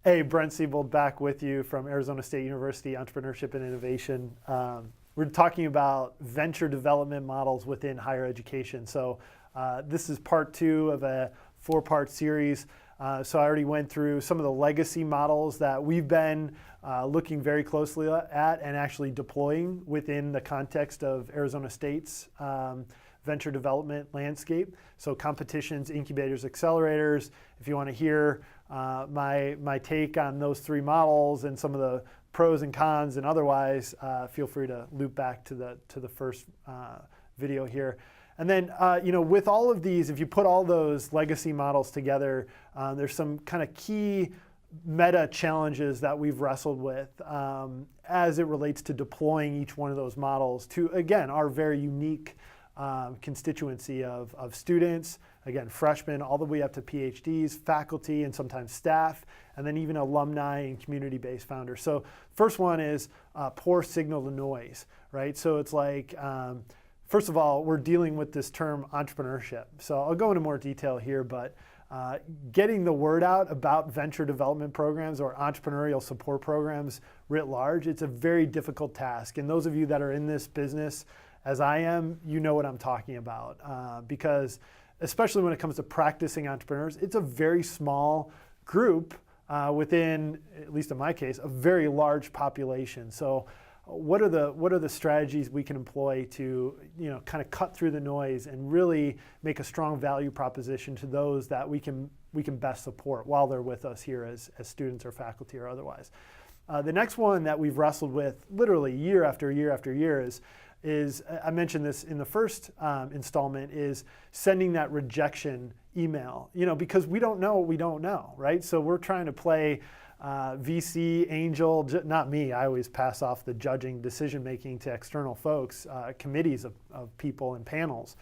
Hey, Brent Sebold back with you from Arizona State University Entrepreneurship and Innovation. We're talking about venture development models within higher education. So this is part 2 of a 4-part series. So I already went through some of the legacy models that we've been looking very closely at and actually deploying within the context of Arizona State's venture development landscape. So competitions, incubators, accelerators. If you want to hear my take on those 3 models and some of the pros and cons and otherwise, feel free to loop back to the first video here. And then, with all of these, if you put all those legacy models together, there's some kind of key meta challenges that we've wrestled with as it relates to deploying each one of those models to, again, our very unique constituency of students, again, freshmen, all the way up to PhDs, faculty, and sometimes staff, and then even alumni and community-based founders. So first one is poor signal to noise, right? So it's like, first of all, we're dealing with this term entrepreneurship. So I'll go into more detail here, but getting the word out about venture development programs or entrepreneurial support programs writ large, it's a very difficult task. And those of you that are in this business, as I am, you know what I'm talking about. Because especially when it comes to practicing entrepreneurs, it's a very small group within, at least in my case, a very large population. So what are the strategies we can employ to kind of cut through the noise and really make a strong value proposition to those that we can best support while they're with us here as students or faculty or otherwise. The next one that we've wrestled with literally year after year after year is I mentioned this in the first installment, is sending that rejection email, because we don't know what we don't know, right? So we're trying to play VC, angel, not me, I always pass off the judging decision-making to external folks, committees of people and panels.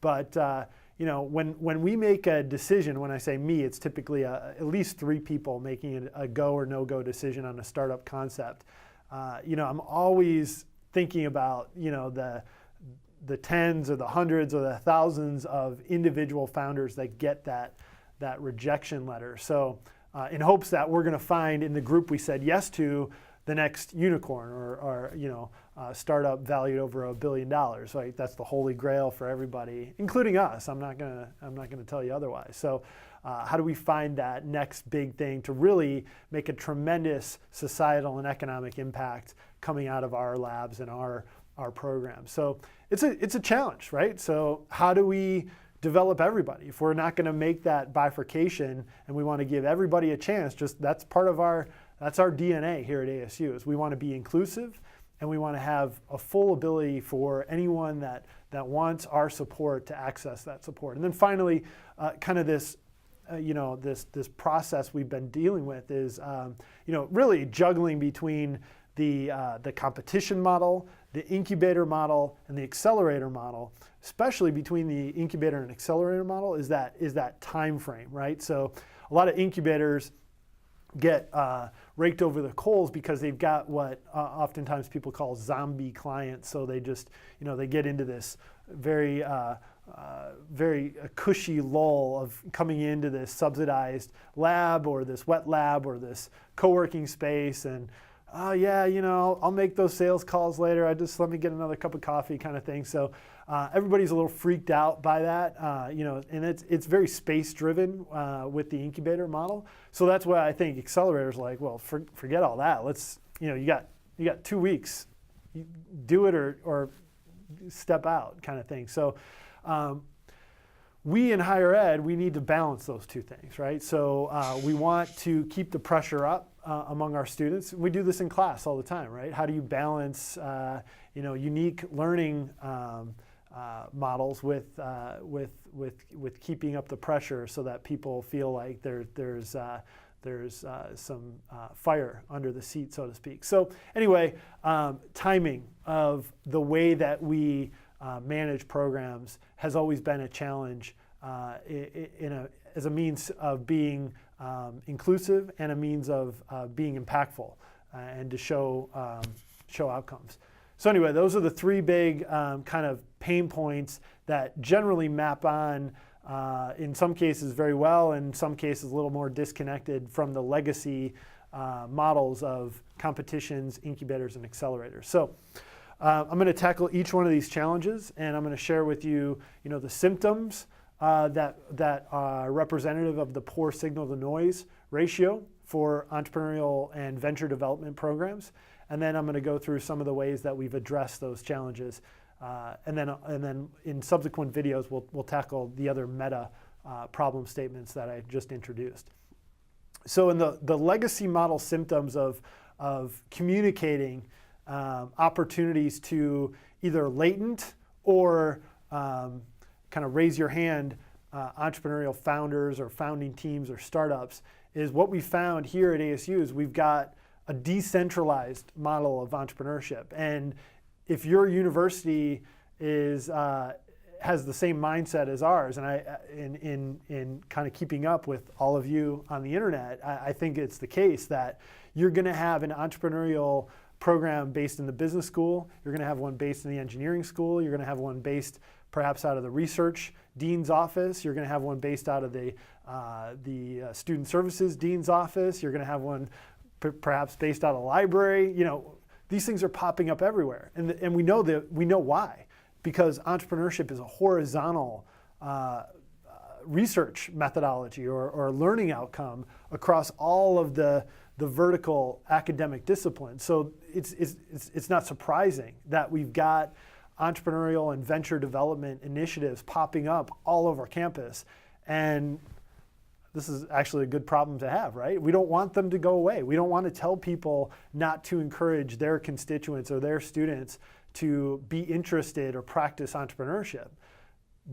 But when we make a decision, when I say me, it's typically at least 3 people making a go or no-go decision on a startup concept. I'm always thinking about the tens or the hundreds or the thousands of individual founders that get that rejection letter. So in hopes that we're going to find in the group we said yes to the next unicorn or startup valued over $1 billion. Right? That's the holy grail for everybody, including us. I'm not going to tell you otherwise. So how do we find that next big thing to really make a tremendous societal and economic impact coming out of our labs and our programs? So it's a challenge, right? So how do we develop everybody? If we're not going to make that bifurcation and we want to give everybody a chance, that's our DNA here at ASU, is we want to be inclusive and we want to have a full ability for anyone that wants our support to access that support. And then finally, kind of this process we've been dealing with is really juggling between the competition model, the incubator model, and the accelerator model. Especially between the incubator and accelerator model is that time frame, right? So a lot of incubators get raked over the coals because they've got what oftentimes people call zombie clients. So they just they get into this very cushy lull of coming into this subsidized lab or this wet lab or this co-working space, and oh yeah, I'll make those sales calls later. Let me get another cup of coffee kind of thing. So everybody's a little freaked out by that, and it's very space driven with the incubator model. So that's why I think accelerators are like, well, forget all that. Let's, you got 2 weeks, do it or step out kind of thing. So we in higher ed, we need to balance those 2 things, right? So we want to keep the pressure up among our students. We do this in class all the time, right? How do you balance, unique learning models with keeping up the pressure so that people feel like there's some fire under the seat, so to speak. So anyway, timing of the way that we manage programs has always been a challenge as a means of being inclusive and a means of being impactful and to show outcomes. So anyway, those are the 3 big kind of pain points that generally map on in some cases very well, in some cases a little more disconnected from the legacy models of competitions, incubators, and accelerators. So I'm going to tackle each one of these challenges, and I'm going to share with you, the symptoms that are representative of the poor signal-to-noise ratio for entrepreneurial and venture development programs. And then I'm going to go through some of the ways that we've addressed those challenges. And then in subsequent videos, we'll tackle the other meta problem statements that I just introduced. So in the legacy model symptoms of communicating opportunities to either latent or kind of raise your hand entrepreneurial founders or founding teams or startups, is what we found here at ASU is we've got a decentralized model of entrepreneurship. And if your university has the same mindset as ours, and in kind of keeping up with all of you on the internet, I think it's the case that you're going to have an entrepreneurial program based in the business school, you're going to have one based in the engineering school, you're going to have one based perhaps out of the research dean's office, you're going to have one based out of the student services dean's office, you're going to have one perhaps based out of the library. These things are popping up everywhere, and we know why, because entrepreneurship is a horizontal research methodology or learning outcome across all of the vertical academic disciplines. So it's not surprising that we've got entrepreneurial and venture development initiatives popping up all over campus, and this is actually a good problem to have, right? We don't want them to go away. We don't want to tell people not to encourage their constituents or their students to be interested or practice entrepreneurship.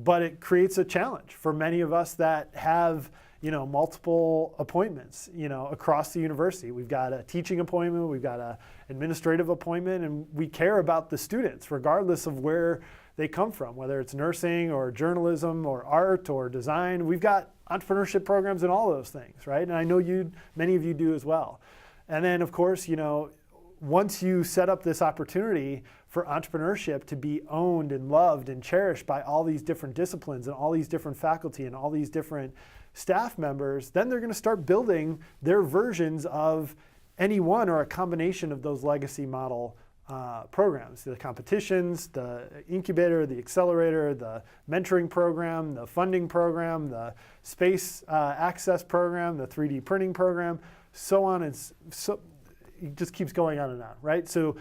But it creates a challenge for many of us that have, multiple appointments, across the university. We've got a teaching appointment, we've got an administrative appointment, and we care about the students regardless of where they come from, whether it's nursing or journalism or art or design. We've got entrepreneurship programs in all those things, right? And I know many of you do as well. And then, of course, once you set up this opportunity for entrepreneurship to be owned and loved and cherished by all these different disciplines and all these different faculty and all these different staff members, then they're going to start building their versions of any one or a combination of those legacy model programs, the competitions, the incubator, the accelerator, the mentoring program, the funding program, the space access program, the 3D printing program, so on, and so it just keeps going on and on, right? So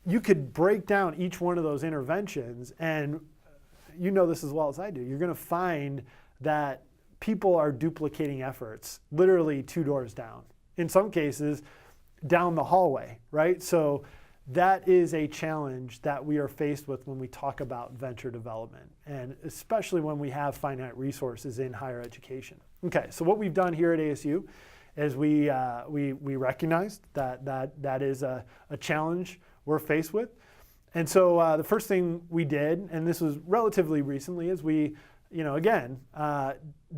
you could break down each one of those interventions, and you know this as well as I do. You're going to find that people are duplicating efforts literally 2 doors down. In some cases, down the hallway, right? So that is a challenge that we are faced with when we talk about venture development, and especially when we have finite resources in higher education. Okay, so what we've done here at ASU is we recognized that is a challenge we're faced with. And so the first thing we did, and this was relatively recently, is we, again,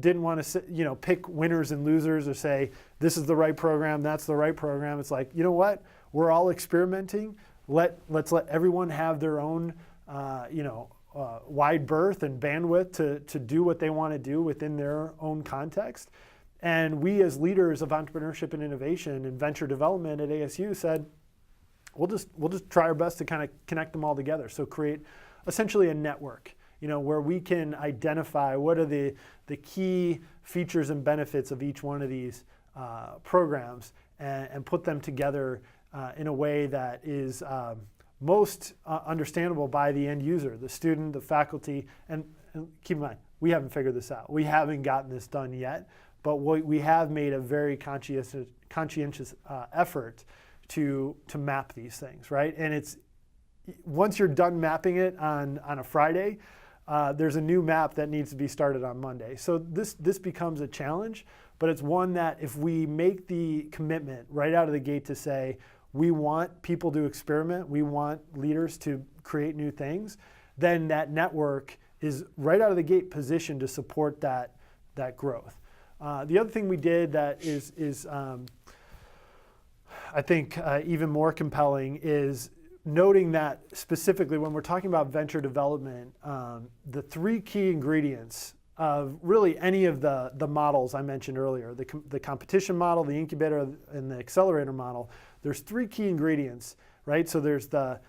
didn't want to, pick winners and losers or say, this is the right program, that's the right program. It's like, you know what? We're all experimenting. Let's let everyone have their own, wide berth and bandwidth to do what they want to do within their own context. And we, as leaders of entrepreneurship and innovation and venture development at ASU, said, we'll just try our best to kind of connect them all together. So create essentially a network, where we can identify what are the key features and benefits of each one of these programs and put them together in a way that is most understandable by the end user, the student, the faculty, and keep in mind, we haven't figured this out. We haven't gotten this done yet, but we have made a very conscientious effort to map these things, right? And it's once you're done mapping it on a Friday, there's a new map that needs to be started on Monday. So this becomes a challenge, but it's one that if we make the commitment right out of the gate to say, we want people to experiment, we want leaders to create new things, then that network is right out of the gate positioned to support that growth. The other thing we did that is I think even more compelling is noting that specifically when we're talking about venture development, the 3 key ingredients of really any of the models I mentioned earlier, the competition model, the incubator, and the accelerator model, there's three key ingredients, right? So there's the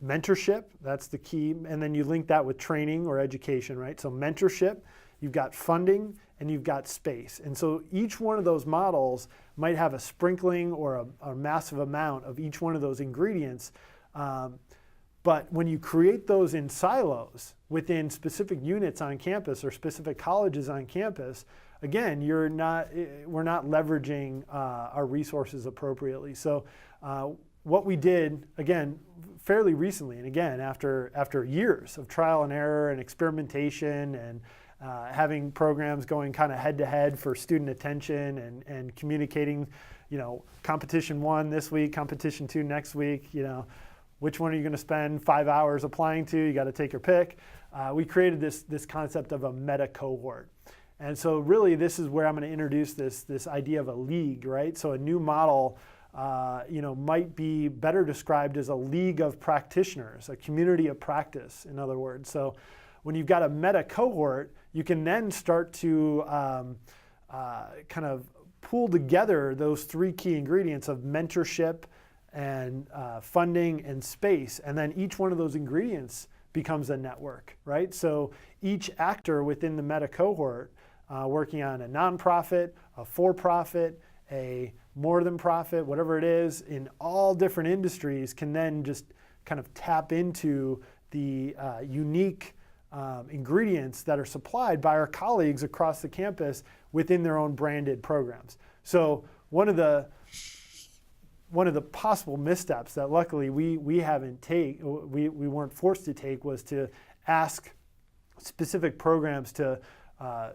mentorship, that's the key, and then you link that with training or education, right? So mentorship, you've got funding, and you've got space. And so each one of those models might have a sprinkling or a massive amount of each one of those ingredients. But when you create those in silos within specific units on campus or specific colleges on campus, again, we're not leveraging our resources appropriately. So what we did, again, fairly recently, and again, after years of trial and error and experimentation and having programs going kind of head-to-head for student attention and communicating, competition 1 this week, competition 2 next week, which one are you going to spend 5 hours applying to? You got to take your pick. We created this concept of a meta cohort. And so really this is where I'm going to introduce this idea of a league, right? So a new model might be better described as a league of practitioners, a community of practice, in other words. So when you've got a meta cohort, you can then start to kind of pull together those three key ingredients of mentorship and funding and space. And then each one of those ingredients becomes a network, right? So each actor within the meta cohort working on a nonprofit, a for-profit, a more than profit, whatever it is, in all different industries can then just kind of tap into the unique ingredients that are supplied by our colleagues across the campus within their own branded programs. So one of the possible missteps that luckily we weren't forced to take was to ask specific programs to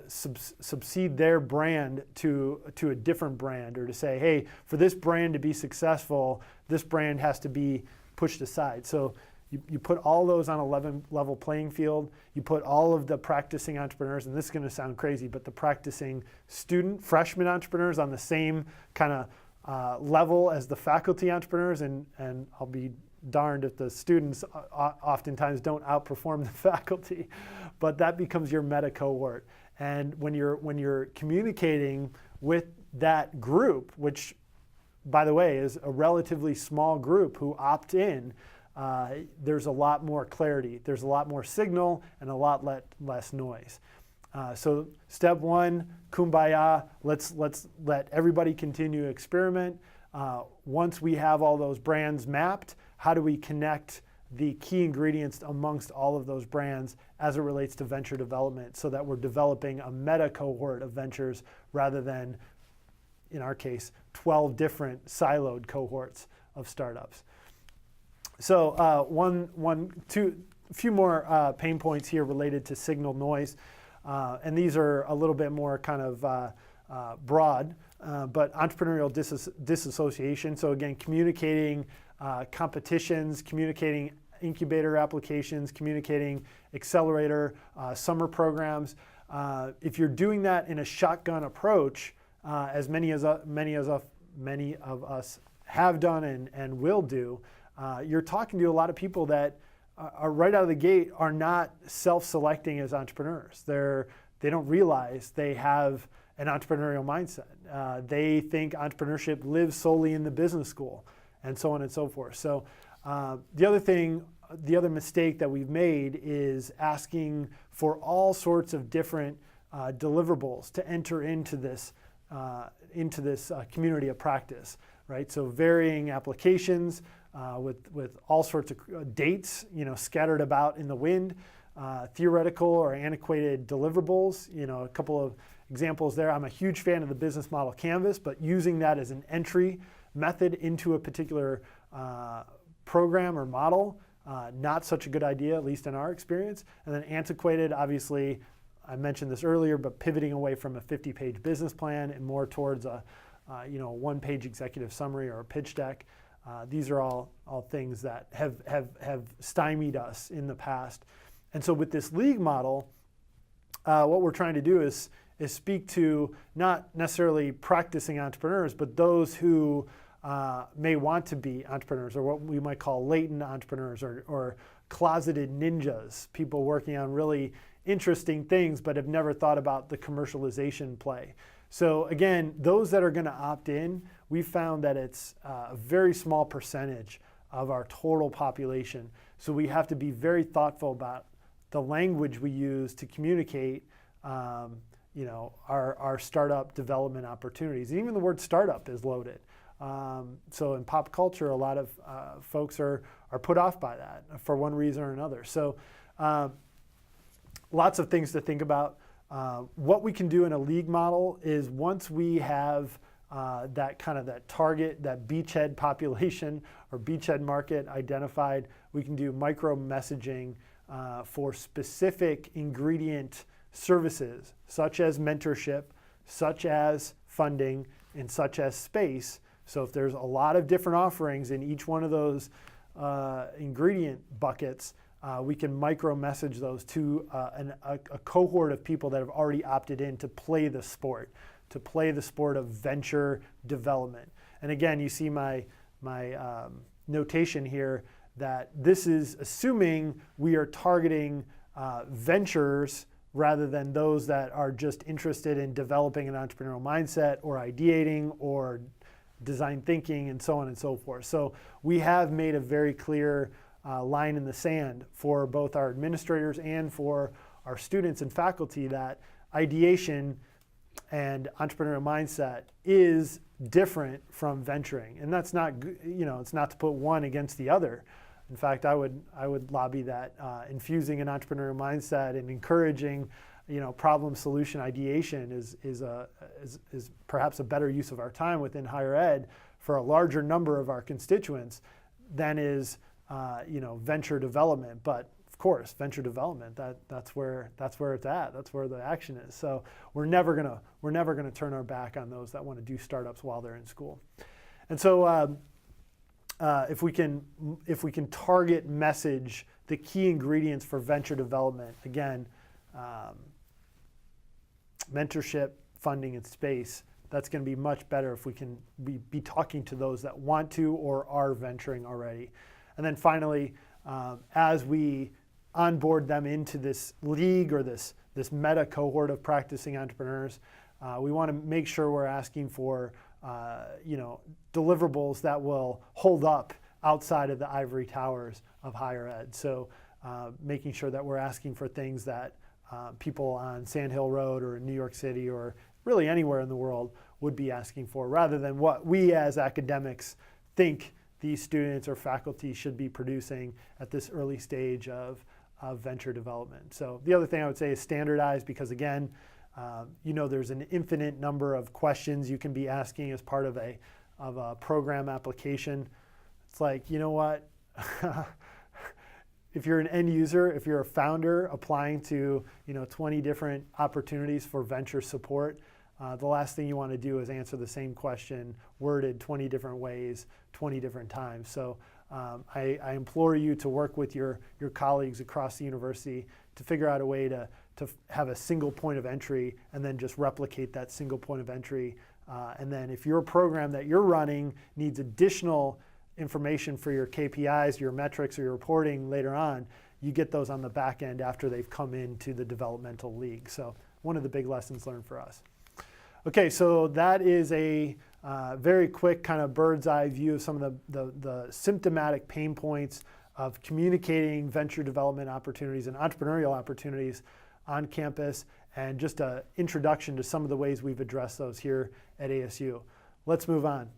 subcede their brand to a different brand, or to say, hey, for this brand to be successful, this brand has to be pushed aside. So you put all those on a level playing field. You put all of the practicing entrepreneurs, and this is going to sound crazy, but the practicing freshman entrepreneurs on the same kind of level as the faculty entrepreneurs, and I'll be darned if the students oftentimes don't outperform the faculty, but that becomes your meta cohort. And when you're communicating with that group, which by the way is a relatively small group who opt in, there's a lot more clarity, there's a lot more signal, and a lot less noise. So step 1, kumbaya, let's let everybody continue to experiment. Once we have all those brands mapped, how do we connect the key ingredients amongst all of those brands as it relates to venture development, so that we're developing a meta cohort of ventures rather than, in our case, 12 different siloed cohorts of startups. So a few more pain points here related to signal noise. And these are a little bit more kind of broad, but entrepreneurial disassociation. So again, communicating competitions, communicating incubator applications, communicating accelerator, summer programs. If you're doing that in a shotgun approach, as many of us have done and will do, you're talking to a lot of people that are right out of the gate are not self-selecting as entrepreneurs. They don't realize they have an entrepreneurial mindset. They think entrepreneurship lives solely in the business school, and so on and so forth. So the other mistake that we've made is asking for all sorts of different deliverables to enter into this community of practice, right? So varying applications with all sorts of dates, scattered about in the wind, theoretical or antiquated deliverables. A couple of examples there. I'm a huge fan of the business model canvas, but using that as an entry method into a particular program or model, not such a good idea, at least in our experience. And then antiquated, obviously, I mentioned this earlier, but pivoting away from a 50-page business plan and more towards a one-page executive summary or a pitch deck. These are all things that have stymied us in the past. And so with this league model, what we're trying to do is speak to not necessarily practicing entrepreneurs, but those who may want to be entrepreneurs, or what we might call latent entrepreneurs, or closeted ninjas, people working on really interesting things, but have never thought about the commercialization play. So again, those that are going to opt in, we found that it's a very small percentage of our total population. So we have to be very thoughtful about the language we use to communicate our startup development opportunities. Even the word startup is loaded. So in pop culture, a lot of folks are put off by that for one reason or another. So lots of things to think about. What we can do in a league model is once we have that target, that beachhead population or beachhead market identified, we can do micro messaging for specific ingredient services, such as mentorship, such as funding, and such as space. So if there's a lot of different offerings in each one of those ingredient buckets, we can micro message those to a cohort of people that have already opted in to play the sport of venture development. And again, you see my notation here that this is assuming we are targeting ventures rather than those that are just interested in developing an entrepreneurial mindset or ideating or design thinking and so on and so forth. So we have made a very clear line in the sand for both our administrators and for our students and faculty that ideation and entrepreneurial mindset is different from venturing. And that's not, it's not to put one against the other. In fact, I would lobby that infusing an entrepreneurial mindset and encouraging, problem solution ideation is perhaps a better use of our time within higher ed for a larger number of our constituents than is, venture development. But of course, venture development, that's where it's at. That's where the action is. So we're never gonna turn our back on those that want to do startups while they're in school. And so if we can target message the key ingredients for venture development, again, mentorship, funding, and space, that's going to be much better if we can be talking to those that want to or are venturing already. And then finally, as we onboard them into this league or this meta cohort of practicing entrepreneurs, we want to make sure we're asking for deliverables that will hold up outside of the ivory towers of higher ed. So making sure that we're asking for things that people on Sand Hill Road or in New York City or really anywhere in the world would be asking for, rather than what we as academics think these students or faculty should be producing at this early stage of venture development. So the other thing I would say is standardize, because again, there's an infinite number of questions you can be asking as part of a program application. It's like, you know what? If you're an end user, if you're a founder applying to 20 different opportunities for venture support, the last thing you want to do is answer the same question worded 20 different ways, 20 different times. So I implore you to work with your colleagues across the university to figure out a way to have a single point of entry and then just replicate that single point of entry. And then if your program that you're running needs additional information for your KPIs, your metrics, or your reporting later on, you get those on the back end after they've come into the developmental league. So one of the big lessons learned for us. Okay, so that is a very quick kind of bird's eye view of some of the symptomatic pain points of communicating venture development opportunities and entrepreneurial opportunities on campus, and just an introduction to some of the ways we've addressed those here at ASU. Let's move on.